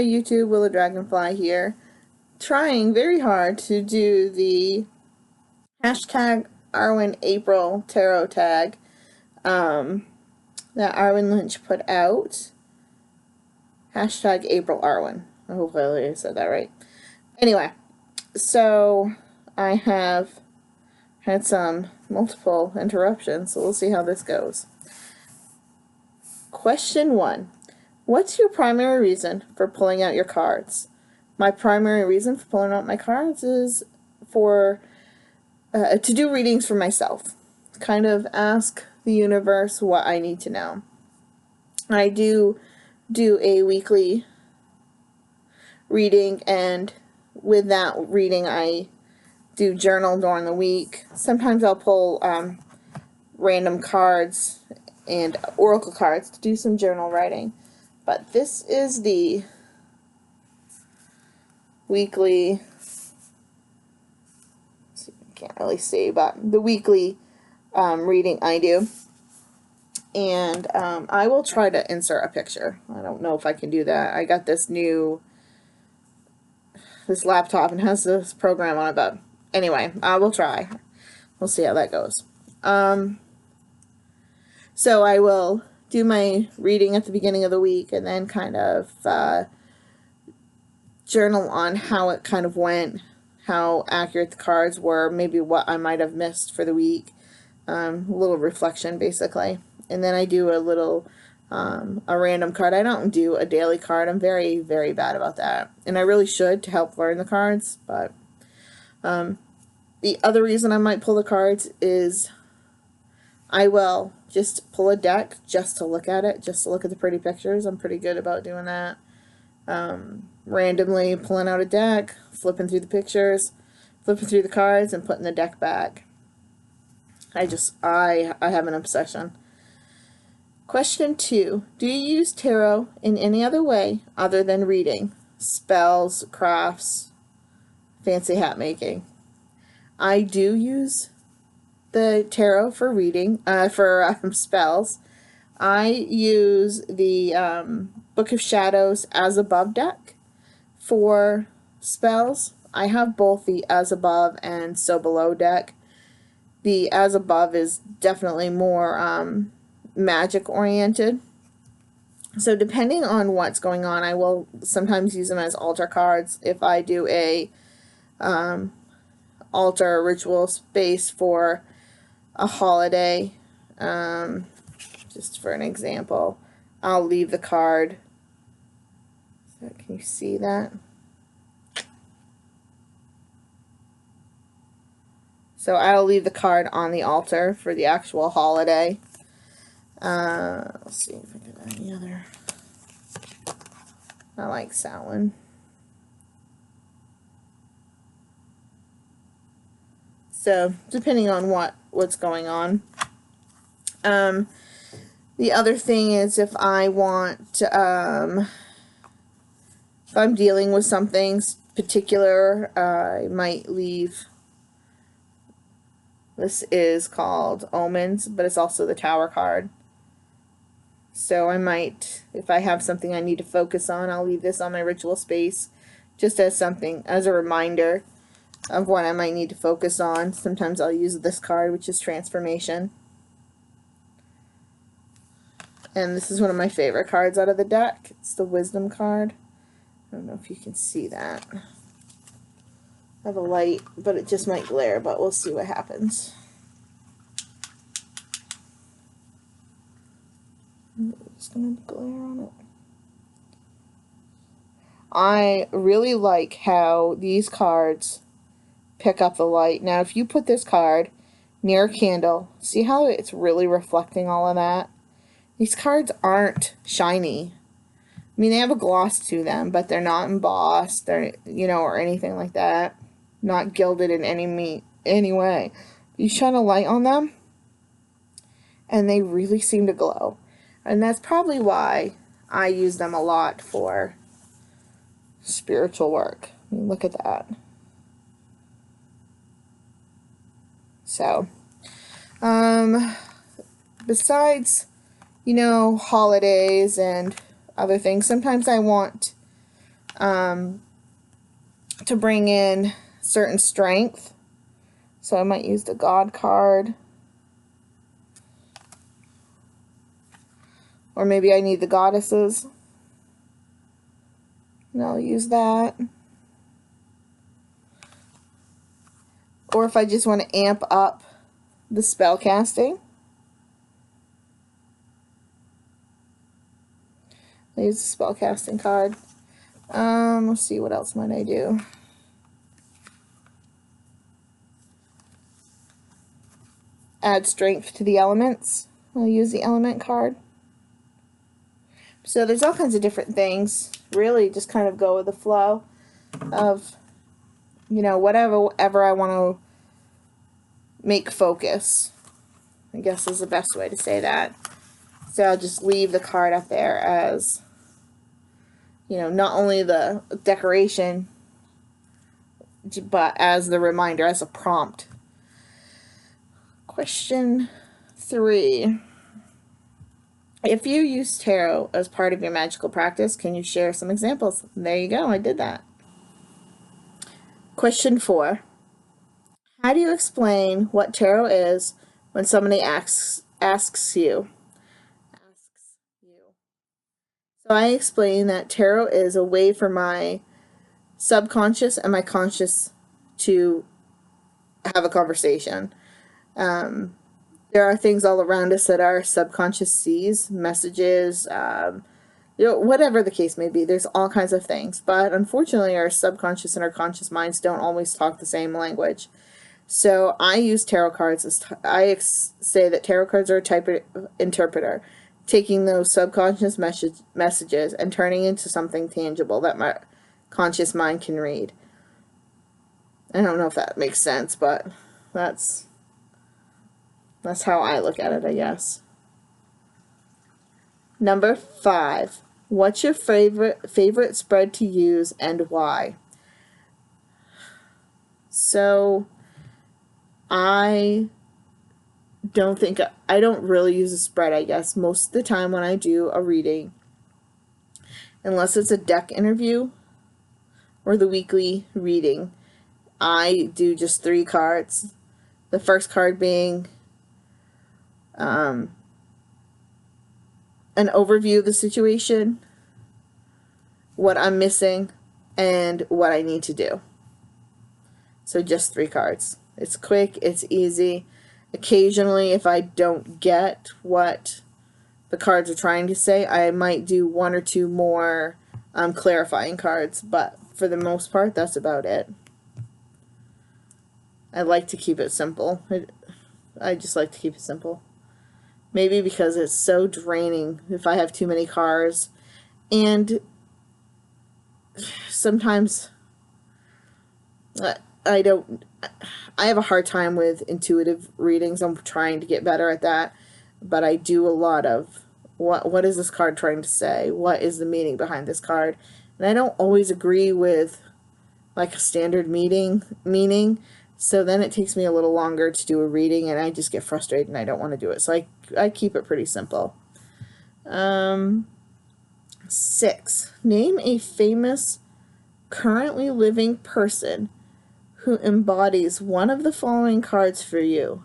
YouTube, Willow Dragonfly here, trying very hard to do the hashtag Arwen April tarot tag that Arwen Lynch put out. Hashtag April Arwen. I hope I said that right. Anyway, so I have had some multiple interruptions, so we'll see how this goes. Question 1. What's your primary reason for pulling out your cards? My primary reason for pulling out my cards is for to do readings for myself. Kind of ask the universe what I need to know. I do a weekly reading, and with that reading I do journal during the week. Sometimes I'll pull random cards and oracle cards to do some journal writing. But this is the weekly, can't really see, but the weekly reading I do. And I will try to insert a picture. I don't know if I can do that. I got this laptop and has this program on it, but anyway, I will try. We'll see how that goes. So I will do my reading at the beginning of the week and then kind of journal on how it kind of went, how accurate the cards were, maybe what I might have missed for the week, a little reflection basically. And then I do a little a random card. I don't do a daily card. I'm very, very bad about that, and I really should to help learn the cards. But the other reason I might pull the cards is I will just pull a deck just to look at it, just to look at the pretty pictures. I'm pretty good about doing that. Randomly pulling out a deck, flipping through the pictures, flipping through the cards, and putting the deck back. I have an obsession. Question 2. Do you use tarot in any other way other than reading? Spells, crafts, fancy hat making. I do use the tarot for reading, for spells. I use the Book of Shadows As Above deck for spells. I have both the As Above and So Below deck. The As Above is definitely more magic oriented. So depending on what's going on, I will sometimes use them as altar cards if I do a altar ritual space for a holiday. Just for an example, I'll leave the card. So can you see that? So I'll leave the card on the altar for the actual holiday. Let's see if I get any other. I like Samhain. So depending on what's going on. The other thing is if I want, if I'm dealing with something particular, I might leave. This is called Omens, but it's also the Tower card. So I might, if I have something I need to focus on, I'll leave this on my ritual space just as something, as a reminder of what I might need to focus on. Sometimes I'll use this card, which is Transformation. And this is one of my favorite cards out of the deck. It's the Wisdom card. I don't know if you can see that. I have a light, but it just might glare, but we'll see what happens. I'm just going to glare on it. I really like how these cards pick up the light. Now, if you put this card near a candle, see how it's really reflecting all of that? These cards aren't shiny. I mean, they have a gloss to them, but they're not embossed, they're, or anything like that. Not gilded in any way. You shine a light on them, and they really seem to glow. And that's probably why I use them a lot for spiritual work. I mean, look at that. So, besides, holidays and other things, sometimes I want to bring in certain strength. So I might use the God card. Or maybe I need the goddesses. And I'll use that. Or if I just want to amp up the spell casting, I use the spell casting card. Let's see, what else might I do? Add strength to the elements. I'll use the element card. So there's all kinds of different things. Really just kind of go with the flow of, you know, whatever I want to make focus, I guess is the best way to say that. So I'll just leave the card up there as, you know, not only the decoration, but as the reminder, as a prompt. Question 3. If you use tarot as part of your magical practice, can you share some examples? There you go, I did that. Question 4. How do you explain what tarot is when somebody asks you? So I explain that tarot is a way for my subconscious and my conscious to have a conversation. There are things all around us that our subconscious sees, messages, you know, whatever the case may be. There's all kinds of things. But unfortunately, our subconscious and our conscious minds don't always talk the same language. So I use tarot cards as say that tarot cards are a type of interpreter, taking those subconscious messages and turning into something tangible that my conscious mind can read. I don't know if that makes sense, but that's how I look at it, I guess. Number 5. What's your favorite spread to use and why? So I don't really use a spread, I guess. Most of the time when I do a reading, unless it's a deck interview or the weekly reading, I do just 3 cards. The first card being an overview of the situation, what I'm missing, and what I need to do. So just 3 cards. It's quick, it's easy. Occasionally, if I don't get what the cards are trying to say, I might do 1 or 2 more clarifying cards, but for the most part, that's about it. I like to keep it simple. I just like to keep it simple. Maybe because it's so draining if I have too many cards. And sometimes I have a hard time with intuitive readings. I'm trying to get better at that. But I do a lot of, what is this card trying to say? What is the meaning behind this card? And I don't always agree with like a standard meaning. So then it takes me a little longer to do a reading, and I just get frustrated and I don't want to do it. So I keep it pretty simple. 6. Name a famous, currently living person who embodies one of the following cards for you: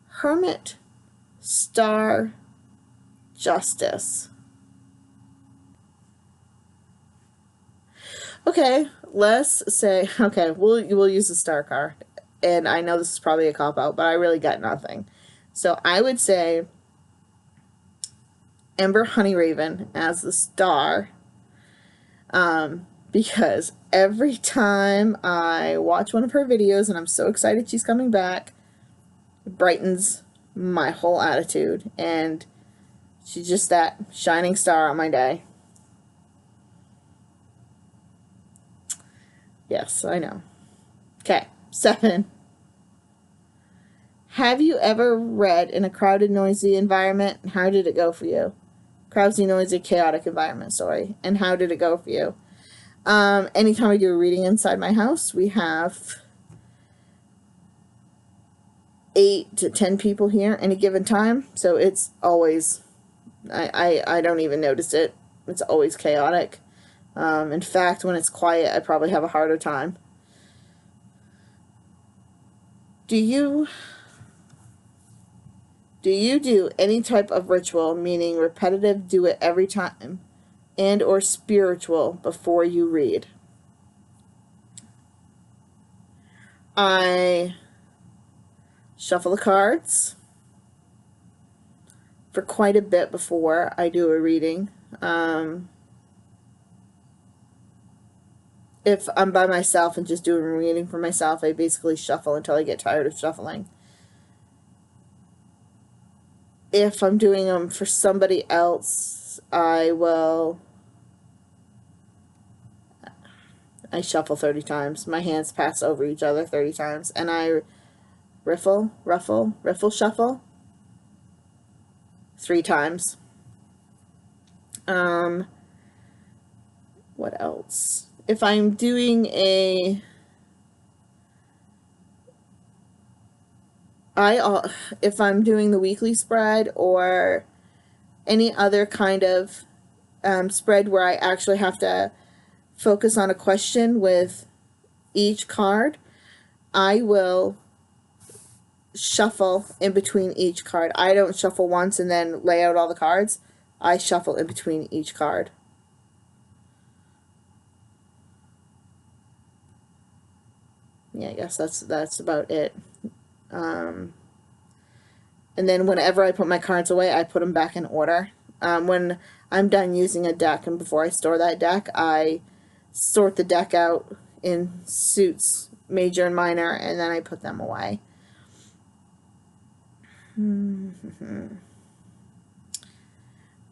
Hermit, Star, Justice. Okay, let's say, okay, we'll use the Star card. And I know this is probably a cop-out, but I really got nothing. So I would say Ember Honeyraven as the Star, because every time I watch one of her videos, and I'm so excited she's coming back, it brightens my whole attitude, and she's just that shining star on my day. Yes, I know. Okay, 7. Have you ever read in a crowded, noisy environment? How did it go for you? Crowded, noisy, chaotic environment, sorry. And how did it go for you? Anytime I do a reading inside my house, we have 8 to 10 people here any given time. So it's always, I don't even notice it. It's always chaotic. In fact, when it's quiet, I probably have a harder time. Do you do any type of ritual, meaning repetitive, do it every time, and or spiritual before you read? I shuffle the cards for quite a bit before I do a reading. If I'm by myself and just doing a reading for myself, I basically shuffle until I get tired of shuffling. If I'm doing them for somebody else, I shuffle 30 times. My hands pass over each other 30 times. And I riffle, shuffle 3 times. What else? If I'm doing if I'm doing the weekly spread or any other kind of spread where I actually have to focus on a question with each card, I will shuffle in between each card. I don't shuffle once and then lay out all the cards. I shuffle in between each card. Yeah, I guess that's about it. And then whenever I put my cards away, I put them back in order. When I'm done using a deck and before I store that deck, I sort the deck out in suits, major and minor, and then I put them away.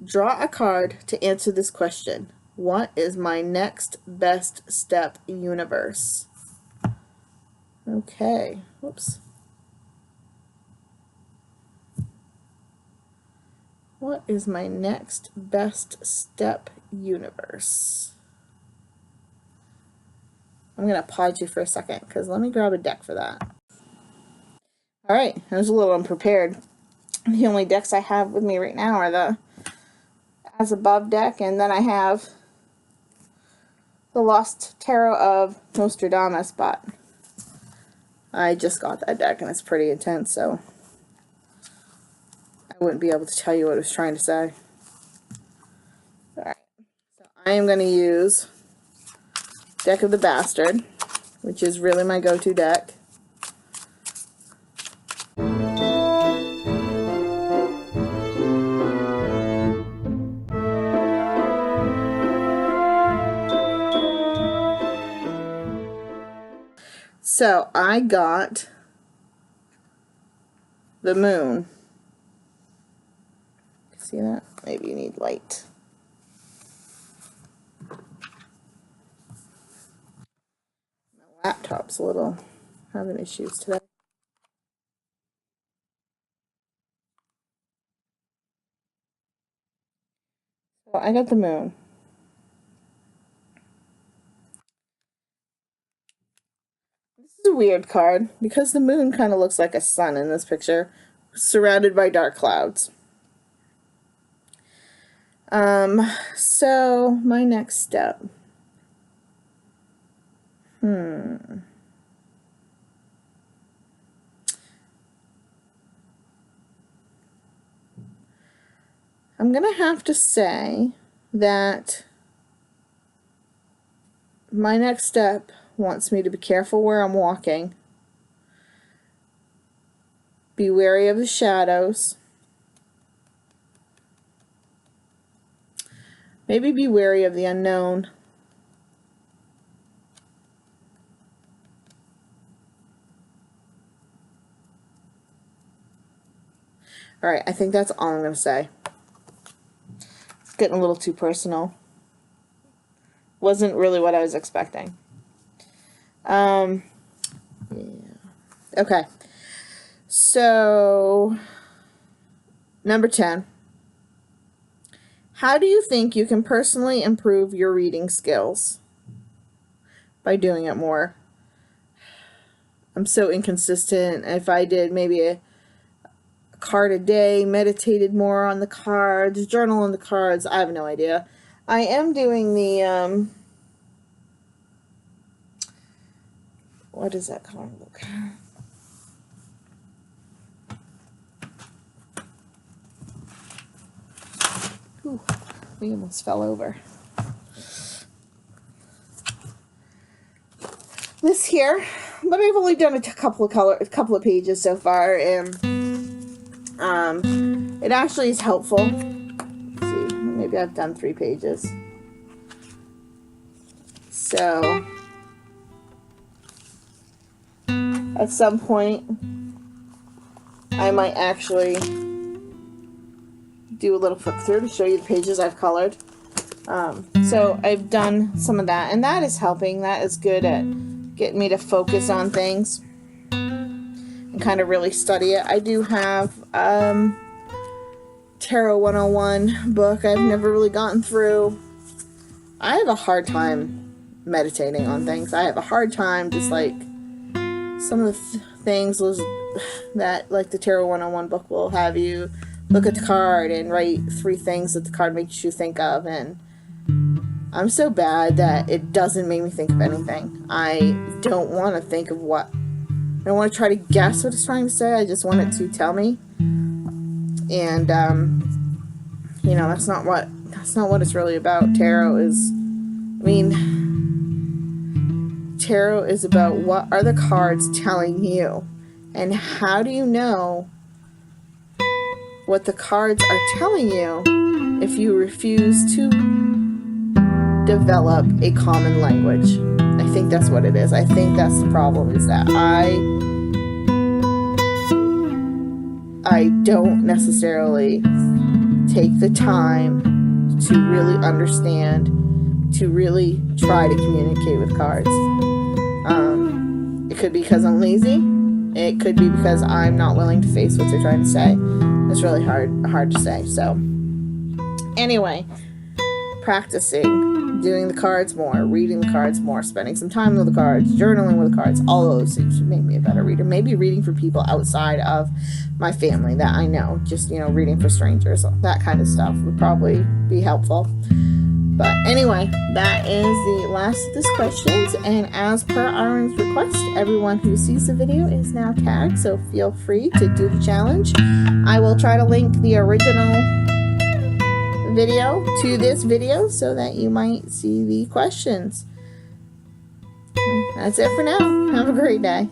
Draw a card to answer this question. What is my next best step universe? Okay. Whoops. What is my next best step universe? I'm going to pause you for a second because let me grab a deck for that. Alright, I was a little unprepared. The only decks I have with me right now are the As Above deck, and then I have the Lost Tarot of Nostradamus, but I just got that deck and it's pretty intense, so I wouldn't be able to tell you what it was trying to say. Alright, so I am going to use Deck of the Bastard, which is really my go-to deck. So I got the Moon. See that? Maybe you need light. My laptop's a little having issues today. So I got the Moon. This is a weird card because the moon kind of looks like a sun in this picture, surrounded by dark clouds. So my next step. I'm gonna have to say that my next step wants me to be careful where I'm walking, be wary of the shadows, maybe be wary of the unknown. Alright, I think that's all I'm going to say. It's getting a little too personal. Wasn't really what I was expecting. Yeah. Okay. So, number 10. How do you think you can personally improve your reading skills? By doing it more. I'm so inconsistent. If I did maybe a card a day, meditated more on the cards, journal on the cards, I have no idea. I am doing the, what is that coloring book? Ooh, we almost fell over. This here, but I've only done a couple of pages so far, and it actually is helpful. Let's see, maybe I've done 3 pages. So at some point, I might actually do a little flip through to show you the pages I've colored. So I've done some of that, and that is helping. That is good at getting me to focus on things and kind of really study it. I do have Tarot 101 book I've never really gotten through. I have a hard time meditating on things. I have a hard time just like some of the things that like the Tarot 101 book will have you look at the card and write 3 things that the card makes you think of, and I'm so bad that it doesn't make me think of anything. I don't want to think of what, I don't want to try to guess what it's trying to say. I just want it to tell me. And, you know, that's not what it's really about. Tarot is, I mean, tarot is about what are the cards telling you, and how do you know what the cards are telling you if you refuse to develop a common language. I think that's what it is. I think that's the problem, is that I don't necessarily take the time to really understand, to really try to communicate with cards. It could be because I'm lazy. It could be because I'm not willing to face what they're trying to say. It's really hard to say. So anyway, practicing, doing the cards more, reading the cards more, spending some time with the cards, journaling with the cards, all of those things should make me a better reader. Maybe reading for people outside of my family that I know, just, you know, reading for strangers, that kind of stuff would probably be helpful. But anyway, that is the last of these questions, and as per Aaron's request, everyone who sees the video is now tagged, so feel free to do the challenge. I will try to link the original video to this video so that you might see the questions. That's it for now. Have a great day.